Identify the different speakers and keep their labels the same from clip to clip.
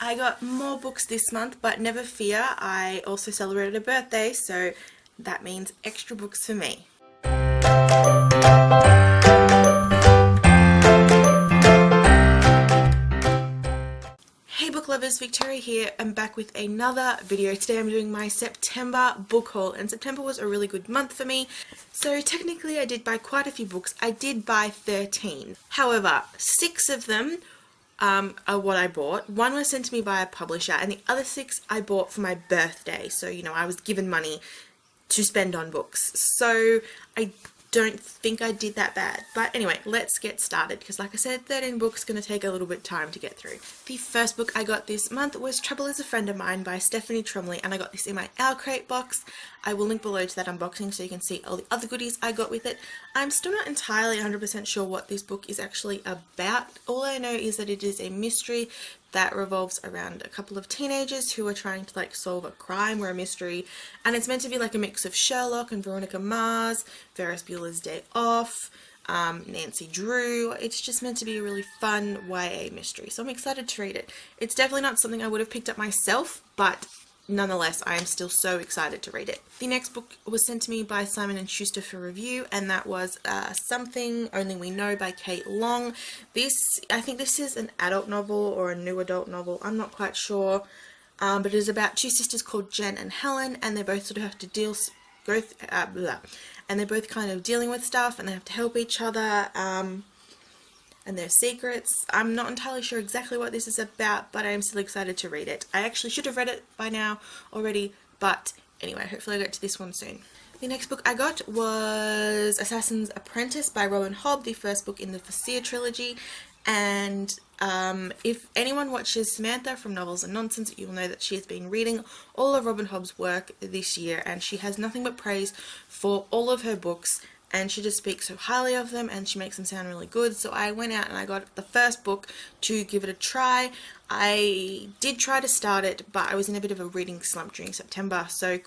Speaker 1: I got more books this month, but never fear, I also celebrated a birthday, so that means extra books for me. Hey book lovers, Victoria here. I'm back with another video. Today I'm doing my September book haul, and September was a really good month for me. So technically I did buy quite a few books. I did buy 13. However, 6 of them are what I bought. One was sent to me by a publisher, and the other 6 I bought for my birthday. So, you know, I was given money to spend on books. So I don't think I did that bad. But anyway, let's get started, because like I said, 13 books going to take a little bit of time to get through. The first book I got this month was Trouble is a Friend of Mine by Stephanie Tromley, and I got this in my Our Crate box. I will link below to that unboxing so you can see all the other goodies I got with it. I'm still not entirely 100% sure what this book is actually about. All I know is that it is a mystery that revolves around a couple of teenagers who are trying to like solve a crime or a mystery, and it's meant to be like a mix of Sherlock and Veronica Mars, Ferris Bueller's Day Off, Nancy Drew. It's just meant to be a really fun YA mystery, so I'm excited to read it. It's definitely not something I would have picked up myself, but nonetheless, I am still so excited to read it. The next book was sent to me by Simon & Schuster for review, and that was Something Only We Know by Kate Long. I think this is an adult novel or a new adult novel, I'm not quite sure, but it is about 2 sisters called Jen and Helen, and they both sort of have to and they're both kind of dealing with stuff, and they have to help each other, and their secrets. I'm not entirely sure exactly what this is about, but I am still excited to read it. I actually should have read it by now already, but anyway, hopefully I get to this one soon. The next book I got was Assassin's Apprentice by Robin Hobb, the first book in the Fasir trilogy, and if anyone watches Samantha from Novels and Nonsense, you'll know that she has been reading all of Robin Hobb's work this year, and she has nothing but praise for all of her books, and she just speaks so highly of them, and she makes them sound really good. So I went out and I got the first book to give it a try. I did try to start it, but I was in a bit of a reading slump during September, so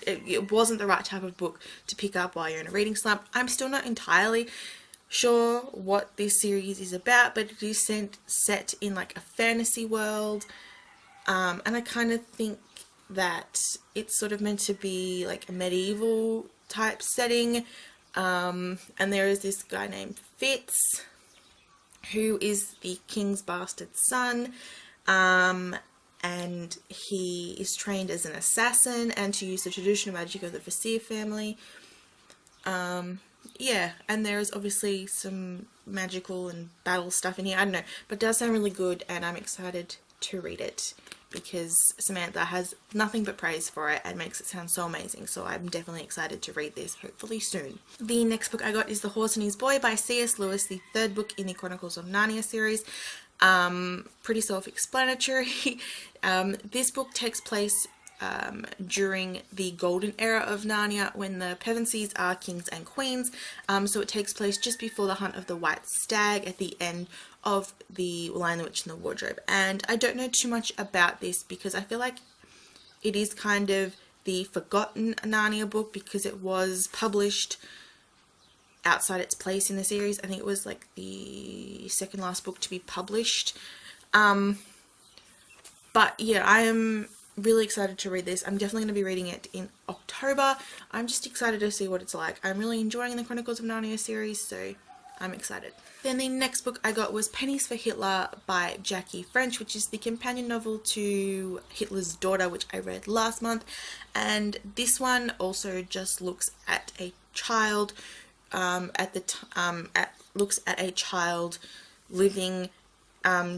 Speaker 1: it wasn't the right type of book to pick up while you're in a reading slump. I'm still not entirely sure what this series is about, but it is set in like a fantasy world, and I kind of think that it's sort of meant to be like a medieval type setting. And there is this guy named Fitz, who is the king's bastard son, and he is trained as an assassin and to use the traditional magic of the Fasir family. Yeah, and there is obviously some magical and battle stuff in here, I don't know, but it does sound really good, and I'm excited to read it, because Samantha has nothing but praise for it and makes it sound so amazing, so I'm definitely excited to read this, hopefully soon. The next book I got is The Horse and His Boy by C.S. Lewis, the 3rd book in the Chronicles of Narnia series. Pretty self-explanatory. This book takes place during the golden era of Narnia, when the Pevensies are kings and queens, so it takes place just before the hunt of the White Stag at the end of The Lion, the Witch and the Wardrobe. And I don't know too much about this because I feel like it is kind of the forgotten Narnia book, because it was published outside its place in the series. I think it was like the second last book to be published, but yeah, I am really excited to read this. I'm definitely going to be reading it in October. I'm just excited to see what it's like. I'm really enjoying the Chronicles of Narnia series, so I'm excited. Then the next book I got was Pennies for Hitler by Jackie French, which is the companion novel to Hitler's Daughter, which I read last month. And this one also just looks at a child, looks at a child living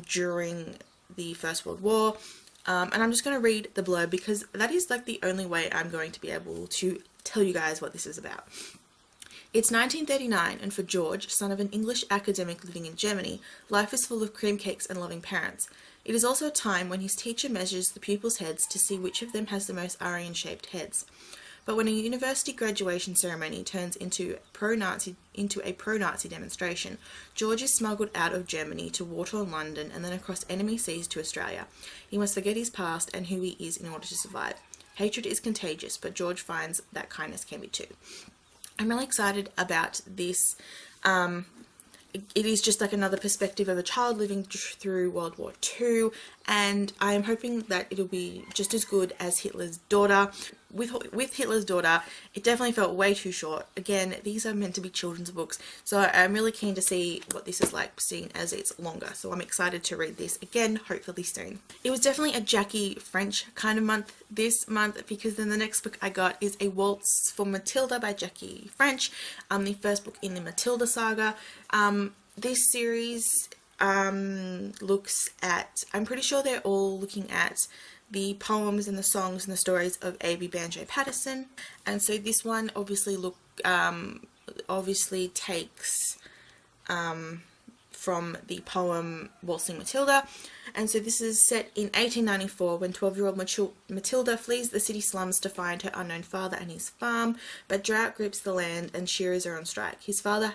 Speaker 1: during the First World War. And I'm just going to read the blurb, because that is like the only way I'm going to be able to tell you guys what this is about. It's 1939, and for George, son of an English academic living in Germany, life is full of cream cakes and loving parents. It is also a time when his teacher measures the pupils' heads to see which of them has the most Aryan-shaped heads. But when a university graduation ceremony turns into a pro-Nazi demonstration, George is smuggled out of Germany to war-torn London and then across enemy seas to Australia. He must forget his past and who he is in order to survive. Hatred is contagious, but George finds that kindness can be too. I'm really excited about this. It is just like another perspective of a child living through World War II, and I am hoping that it'll be just as good as Hitler's Daughter. With Hitler's Daughter, it definitely felt way too short. Again, these are meant to be children's books, so I'm really keen to see what this is like, seeing as it's longer. So I'm excited to read this again, hopefully soon. It was definitely a Jackie French kind of month this month, because then the next book I got is A Waltz for Matilda by Jackie French, the first book in the Matilda saga. This series looks at, I'm pretty sure they're all looking at the poems and the songs and the stories of A.B. Banjo Patterson, and so this one obviously takes from the poem Waltzing Matilda, and so this is set in 1894 when 12-year-old Matilda flees the city slums to find her unknown father and his farm, but drought grips the land and shearers are on strike. His father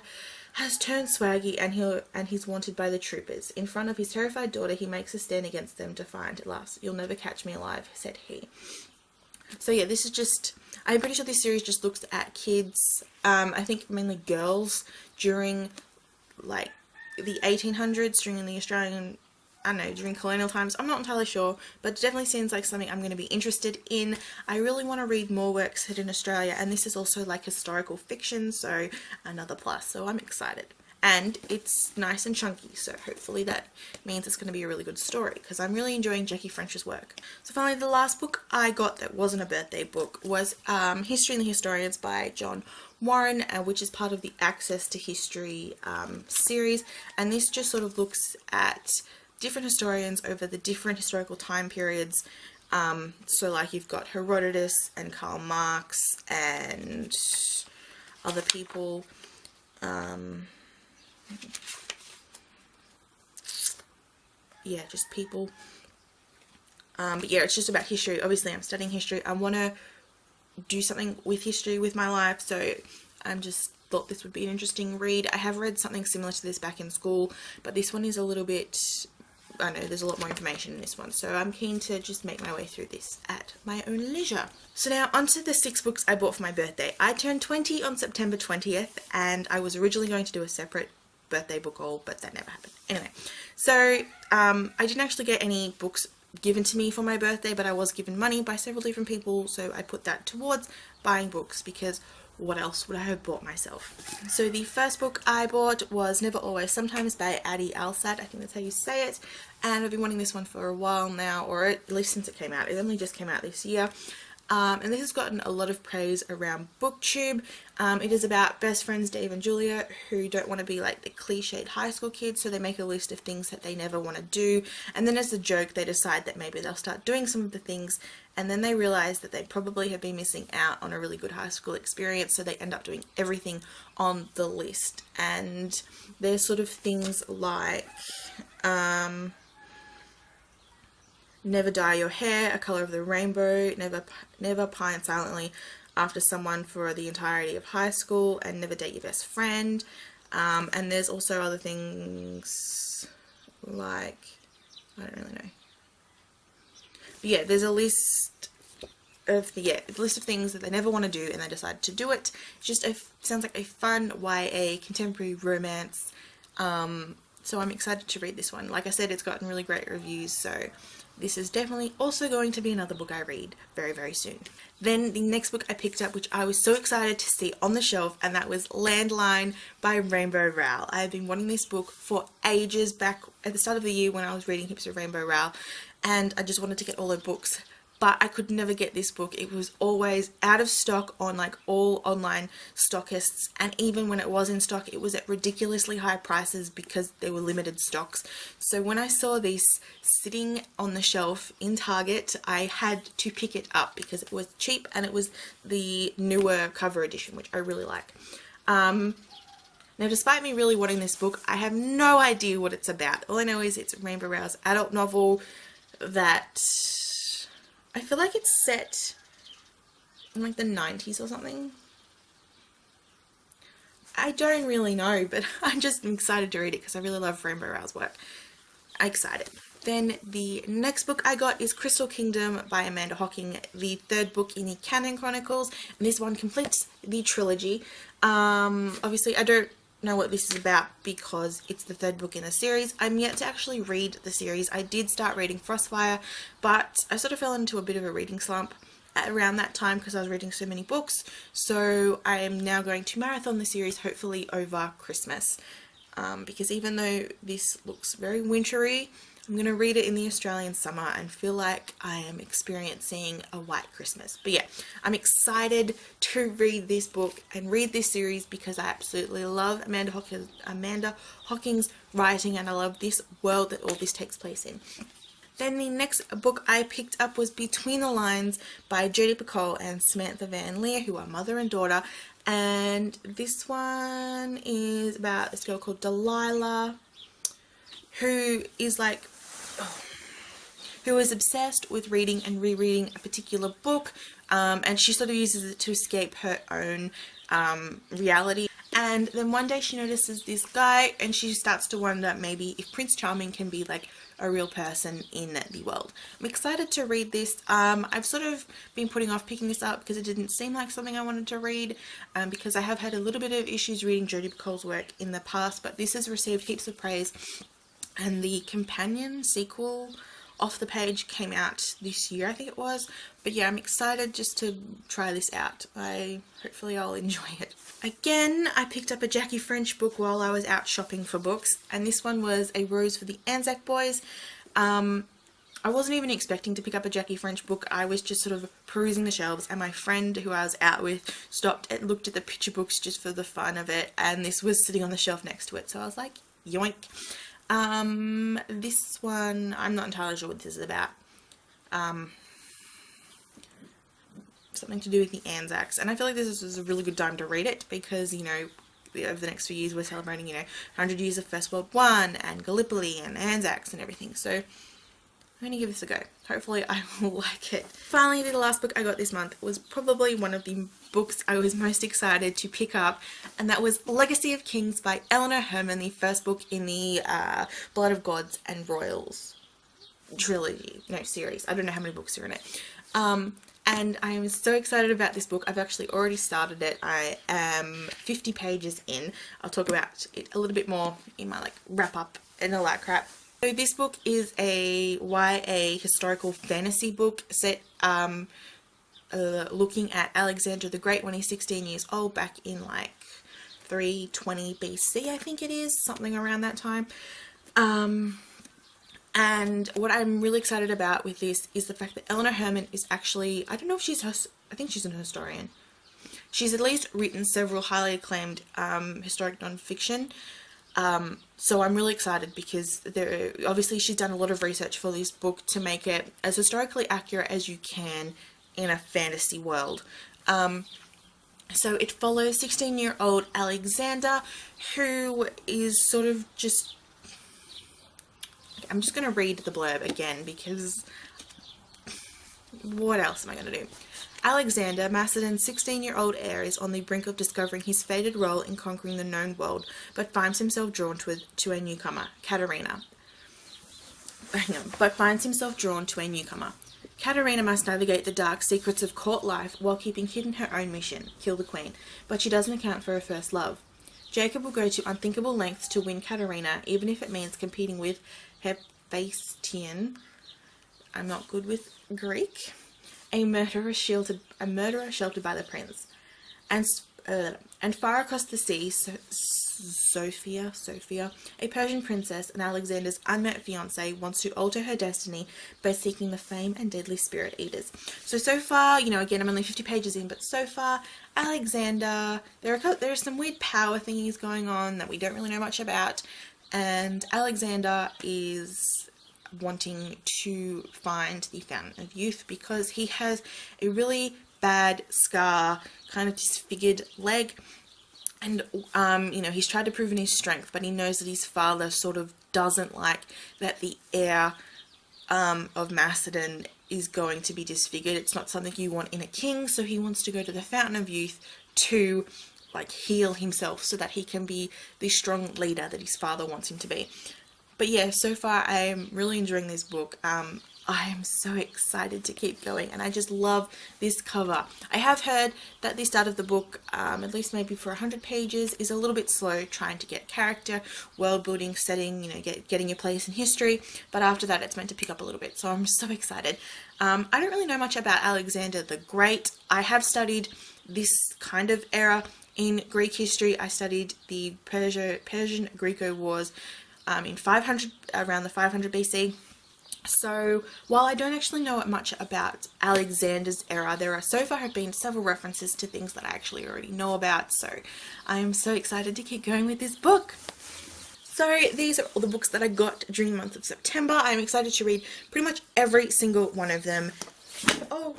Speaker 1: has turned swaggy and he's wanted by the troopers. In front of his terrified daughter, he makes a stand against them, defiant at last. "You'll never catch me alive," said he. So yeah, this is just, I'm pretty sure this series just looks at kids, I think mainly girls, during like the 1800s, during the Australian, I don't know, during colonial times. I'm not entirely sure, but it definitely seems like something I'm going to be interested in. I really want to read more works set in Australia, and this is also like historical fiction, so another plus, so I'm excited. And it's nice and chunky, so hopefully that means it's going to be a really good story, because I'm really enjoying Jackie French's work. So finally, the last book I got that wasn't a birthday book was History and the Historians by John Warren, which is part of the Access to History series, and this just sort of looks at different historians over the different historical time periods. So like you've got Herodotus and Karl Marx and other people. Yeah, just people. But yeah, it's just about history. Obviously, I'm studying history. I want to do something with history with my life, so I'm just thought this would be an interesting read. I have read something similar to this back in school, but this one is a little bit, I know there's a lot more information in this one, so I'm keen to just make my way through this at my own leisure. So now onto the 6 books I bought for my birthday. I turned 20 on September 20th, and I was originally going to do a separate birthday book haul, but that never happened. Anyway, so I didn't actually get any books given to me for my birthday, but I was given money by several different people, so I put that towards buying books, because what else would I have bought myself? So the first book I bought was Never Always Sometimes by Adi Alsat. I think that's how you say it, and I've been wanting this one for a while now, or at least since it came out. It only just came out this year. And this has gotten a lot of praise around BookTube. It is about best friends Dave and Julia who don't want to be like the cliched high school kids, so they make a list of things that they never want to do, and then as a joke they decide that maybe they'll start doing some of the things, and then they realize that they probably have been missing out on a really good high school experience, so they end up doing everything on the list. And there's sort of things like Never Dye Your Hair, A Color of the Rainbow, Never Pine Silently After Someone for the Entirety of High School, and Never Date Your Best Friend. And there's also other things like, I don't really know. But yeah, there's a list of things that they never want to do and they decide to do it. It's just sounds like a fun YA contemporary romance. So I'm excited to read this one. Like I said, it's gotten really great reviews, so this is definitely also going to be another book I read very, very soon. Then the next book I picked up, which I was so excited to see on the shelf, and that was Landline by Rainbow Rowell. I have been wanting this book for ages, back at the start of the year when I was reading heaps of Rainbow Rowell, and I just wanted to get all her books, but I could never get this book. It was always out of stock on like all online stockists, and even when it was in stock, it was at ridiculously high prices because there were limited stocks. So when I saw this sitting on the shelf in Target, I had to pick it up because it was cheap and it was the newer cover edition, which I really like. Now, despite me really wanting this book, I have no idea what it's about. All I know is it's Rainbow Rowell's adult novel that I feel like it's set in like the 90s or something. I don't really know, but I'm just excited to read it because I really love Rainbow Rowell's work. I'm excited. Then the next book I got is Crystal Kingdom by Amanda Hocking, the 3rd book in the Canon Chronicles, and this one completes the trilogy. Obviously I don't know what this is about because it's the third book in the series. I'm yet to actually read the series. I did start reading Frostfire, but I sort of fell into a bit of a reading slump at around that time because I was reading so many books. So I am now going to marathon the series, hopefully over Christmas, because even though this looks very wintry, I'm going to read it in the Australian summer and feel like I am experiencing a white Christmas. But yeah, I'm excited to read this book and read this series because I absolutely love Amanda Hocking's writing, and I love this world that all this takes place in. Then the next book I picked up was Between the Lines by Jodi Picoult and Samantha Van Leer, who are mother and daughter. And this one is about this girl called Delilah, who is who is obsessed with reading and rereading a particular book, and she sort of uses it to escape her own reality. And then one day she notices this guy and she starts to wonder maybe if Prince Charming can be like a real person in the world. I'm excited to read this. I've sort of been putting off picking this up because it didn't seem like something I wanted to read, because I have had a little bit of issues reading Jodi Picoult's work in the past, but this has received heaps of praise. And the companion sequel, Off the Page, came out this year, I think it was. But yeah, I'm excited just to try this out. Hopefully I'll enjoy it. Again, I picked up a Jackie French book while I was out shopping for books, and this one was A Rose for the Anzac Boys. I wasn't even expecting to pick up a Jackie French book. I was just sort of perusing the shelves, and my friend who I was out with stopped and looked at the picture books just for the fun of it, and this was sitting on the shelf next to it, so I was like, yoink. This one, I'm not entirely sure what this is about. Something to do with the Anzacs, and I feel like this is a really good time to read it because, you know, over the next few years we're celebrating, you know, 100 years of First World War and Gallipoli and Anzacs and everything, so I'm going to give this a go. Hopefully I will like it. Finally, the last book I got this month was probably one of the books I was most excited to pick up, and that was Legacy of Kings by Eleanor Herman, the first book in the Blood of Gods and Royals trilogy, no, series. I don't know how many books are in it. And I am so excited about this book. I've actually already started it. I am 50 pages in. I'll talk about it a little bit more in my like wrap up and all that crap. So this book is a YA historical fantasy book set looking at Alexander the Great when he's 16 years old, back in like 320 BC, I think it is, something around that time. And what I'm really excited about with this is the fact that Eleanor Herman is actually, I don't know if I think she's an historian. She's at least written several highly acclaimed historic non-fiction. So I'm really excited because obviously she's done a lot of research for this book to make it as historically accurate as you can in a fantasy world. So it follows 16-year-old Alexander, who is sort of just... I'm just going to read the blurb again because what else am I going to do? Alexander, Macedon's 16-year-old heir, is on the brink of discovering his fated role in conquering the known world, but finds himself drawn to a newcomer, Katerina. Katerina must navigate the dark secrets of court life while keeping hidden her own mission, kill the queen, but she doesn't account for her first love. Jacob will go to unthinkable lengths to win Katerina, even if it means competing with Hephaestion. I'm not good with Greek. A murderer sheltered by the prince. And far across the sea, Sophia, a Persian princess and Alexander's unmet fiancé, wants to alter her destiny by seeking the fame and deadly spirit eaters. So far, you know, again, I'm only 50 pages in, but so far, Alexander, there are some weird power thingies going on that we don't really know much about, and Alexander is wanting to find the Fountain of Youth because he has a really bad scar, kind of disfigured leg, and you know, he's tried to prove in his strength, but he knows that his father sort of doesn't like that the heir of Macedon is going to be disfigured. It's not something you want in a king, so he wants to go to the Fountain of Youth to like heal himself so that he can be the strong leader that his father wants him to be. But yeah, so far I am really enjoying this book. I am so excited to keep going, and I just love this cover. I have heard that the start of the book, at least maybe for 100 pages, is a little bit slow trying to get character, world building, setting, you know, getting your place in history, but after that it's meant to pick up a little bit, so I'm so excited. I don't really know much about Alexander the Great. I have studied this kind of era in Greek history. I studied the Persian-Greco Wars in 500, around the 500 BC. So while I don't actually know much about Alexander's era, there are so far have been several references to things that I actually already know about, so I am so excited to keep going with this book. So these are all the books that I got during the month of September. I'm excited to read pretty much every single one of them. Oh.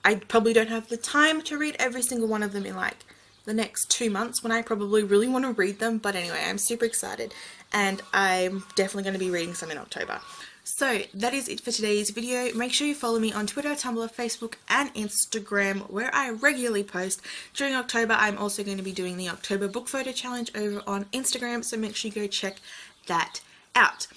Speaker 1: I probably don't have the time to read every single one of them in like the next 2 months when I probably really want to read them, but anyway, I'm super excited and I'm definitely going to be reading some in October. So that is it for today's video. Make sure you follow me on Twitter, Tumblr, Facebook and Instagram, where I regularly post. During October I'm also going to be doing the October book photo challenge over on Instagram, so make sure you go check that out.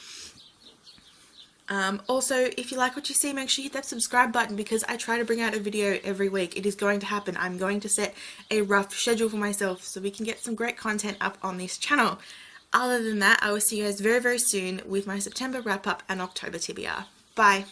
Speaker 1: Also, if you like what you see, make sure you hit that subscribe button, because I try to bring out a video every week. It is going to happen. I'm going to set a rough schedule for myself so we can get some great content up on this channel. Other than that, I will see you guys very, very soon with my September wrap up and October TBR. Bye.